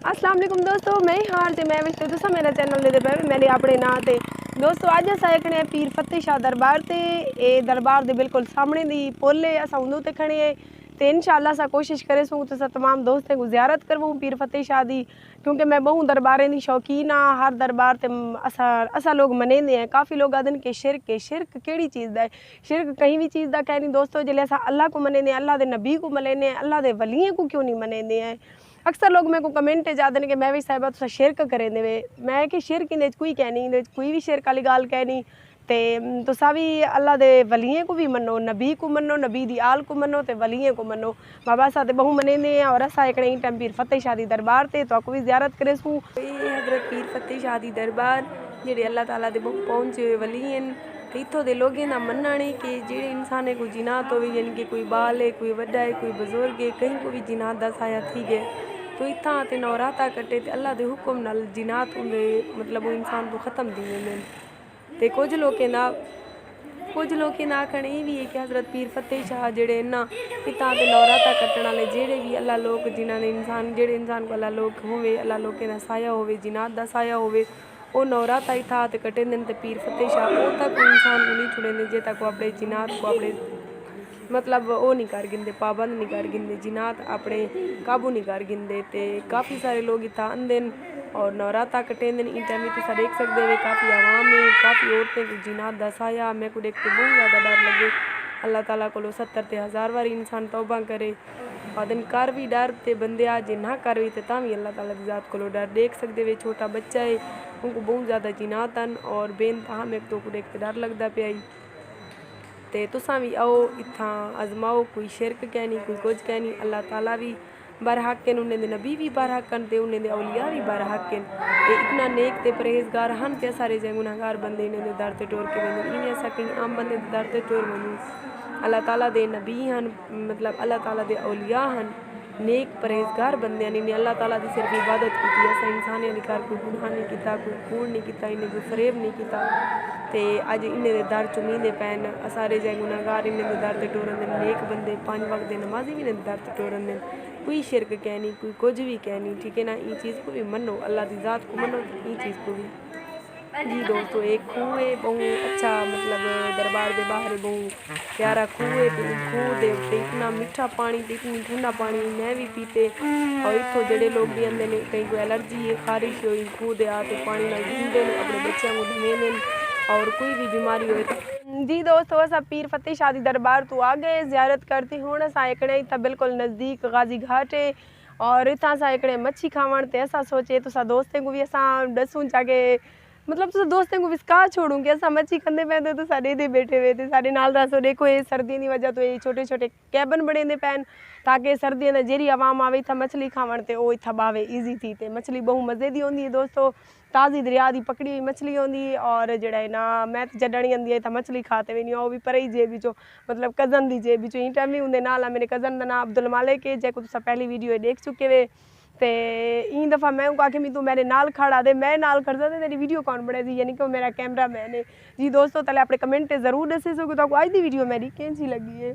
अस्सलाम वालेकुम दोस्तों, मैं हार ते मैं विच तुसा मेरा चैनल दे पे मैंने अपने नां ते दोस्तों अज अस आए पीर फतेह शाह दरबार ते ए दरबार दे बिल्कुल सामने दी पुल है। अस उंदे ते खड़े हैं तो इंशाअल्लाह अस कोशिश करे सूँ तुसा तमाम दोस्तें को ज़ियारत करवूँ पीर फतेह शाह दी, क्योंकि मैं बहु दरबारें दी शौकीन हाँ। हर दरबार ते असा लोग मनेंदे हैं। काफ़ी लोग आदन के शिरक केड़ी चीज़ दा है, शिरक कहीं भी चीज़ दा कह नहीं दोस्तों। जिले अस अल्लाह को मनेंदे अल्लाह दे नबी को मनेंदे अल्लाह दे वलियें को क्यों नहीं मनेंदे हैं। अक्सर लोग मेरे को कमेंट जाते हैं कि मैं भी साहिबा तुसा शिरक करें दे मैं कि शिरक इंदे कोई कहनी कोई भी शिरक वाली गाल कहनी ते तुसा भी अल्लाह दे वलियें को भी मनो, नबी को मनो, नबी दी आल को मनो ते वलियें को मनो। बाबा असा ते बहु मनेंदे हैं और असा एक टाइम पीर फतेह शाह दी दरबार ते तो आपको भी ज़ियारत करे सूँ। हज़रत पीर फतेह शाह दी दरबार जेड़े अल्लाह ताला दे बहु पहुंचे हुए वली हैं। इत्थों के लोगों का मनना है कि जेड़े इंसान को जिनात हो यानी कि कोई बाल है, कोई वड्डा है, कोई बुजुर्ग है, कहीं को भी जिनात दा साया थी गए तो इतना ते नौराता कटे तो अल्लाह के हुक्म नाल जिनात होंगे मतलब वो इंसान को ख़त्म दी वेंदे ते कुछ लोगों ना आखण ये भी है कि हज़रत पीर फतेह शाह जेड़े ना इतना ते नौराता कटण वाले जेड़े भी अल्लाह लोग जिन्होंने इंसान जेड़े इंसान को अल्लाह लोग होवे अल्लाह लोगों का साया होवे जिनात दा साया होवे वो नौराता ही था कटेंदे ते पीर फतेह शाह वो तक इंसान को नहीं छुड़ेंदे जे तक वो अपने जिनात को अपने मतलब वो नहीं कर गिंदे, पाबंद नहीं कर गिंदे, जिनात अपने काबू नहीं कर गिंदे। ते काफ़ी सारे लोग इतना आंदे और नौराता कटेंदे इन टाइम तुम देख सकते हो काफ़ी आवाम है, काफ़ी औरतें को जिनात दा साया मेरे को देख के बहुत ज़्यादा डर लगे। अल्लाह ताला को 70 ते 1000 बार इंसान तौबा करे और दिन कर भी डर ते बंदे आ जे ना कर भी तो भी अल्लाह ताला की ज़ात को डर देख सकते वे। छोटा बच्चा है उनको बहुत ज़्यादा जिनात हैं और बेनतहा मेरे तो देख के डर लगता पिया ही। ते तुसा भी आओ इत्था आजमाओ, कोई शिरक कहनी कोई कुछ कहनी। अल्लाह ताला भी बरहक उन्हें नबी भी बरहक ते उन्हें औलिया भी बरहक इतना नेक ते परहेजगार हैं ते सारे जै गुनाहगार बंदे इन्हें दर ते टोर के वेंदे इवें असा कहीं आम बंदे दर ते टोर वनूं। अल्लाह ताला दे नबी हैं मतलब अल्लाह ताला दे औलिया हैं नेक परहेजगार बंदे इन्हें अल्लाह ताला की सिर्फ इबादत की अस इंसानियों के घर कोई गुनाह नहीं किया, कोई कूड़ नहीं किया, इन्हें कोई फरेब नहीं किया ते अज इन्हें दर चुमींदे पैन सारे जै गुनाहगार इन्हें दर ते टोरन नेक बंदे 5 वक्त के नमाजी भी इन्हें दर ते टोरन कोई शिरक कहनी कोई कुछ भी कहनी ठीक है ना। ये चीज़ को भी मनो अल्लाह की ज़ात को मनो ये चीज़ को भी। जी दोस्तों एक खूह है बहुत अच्छा मतलब दरबार के बाहर बहुत प्यारा खूह है तो खूह दे इतना मीठा पानी तो इतनी ठंडा पानी मैं भी पीते और इतों जड़े लोग भी आते हैं कहीं कोई एलर्जी है खारिश हुई खूह दे आते पानी ना घूमते अपने बच्चों को धमेंदे और कोई भी बीमारी हो। जी दोस्तों असा पीर फतेह शाह दी दरबार तो आ गए ज़ियारत करती हूँ असा एकड़े इतना बिल्कुल नज़दीक गाजी घाट है और इतना असा एकड़े मच्छी खावण ते असा सोचे तुसा दोस्तें को भी असा दसूँ जाके मतलब तुस दोस्तें को विस्का छोड़ूँ कि असा मच्छी खंदे पे तो सारे दे बैठे हुए थे सारे नाल दसो देखो ये सर्दियों की वजह तो ये छोटे छोटे कैबन बने पैन ताकि सर्दियों में जेरी आवाम आवे इतना मछली खावण ते वो इतना बावे ईजी थी ते मछली बहु मज़े की होंगी है दोस्तों। ताज़ी दरिया की पकड़ी हुई मछली होंगी और जड़ा है ना मैं जडनी आँदी है तो मछली खाते भी नहीं वो भी पर ही जेब चो मतलब कज़न की जेब चो इन टाइम भी होंगे नाल मेरे कज़न का नाम अब्दुल मालिक है जैको तुसा पहली वीडियो देख चुके वे ते इन दफ़ा मैं आके मी तू मेरे नाल खड़ा दे मैं नाल खड़ता तो तेरी वीडियो कौन बने थी यानी कि मेरा कैमरा मैन है। जी दोस्तों तले अपने कमेंट ज़रूर दसे सो कि तो आज की वीडियो मेरी कैसी लगी है।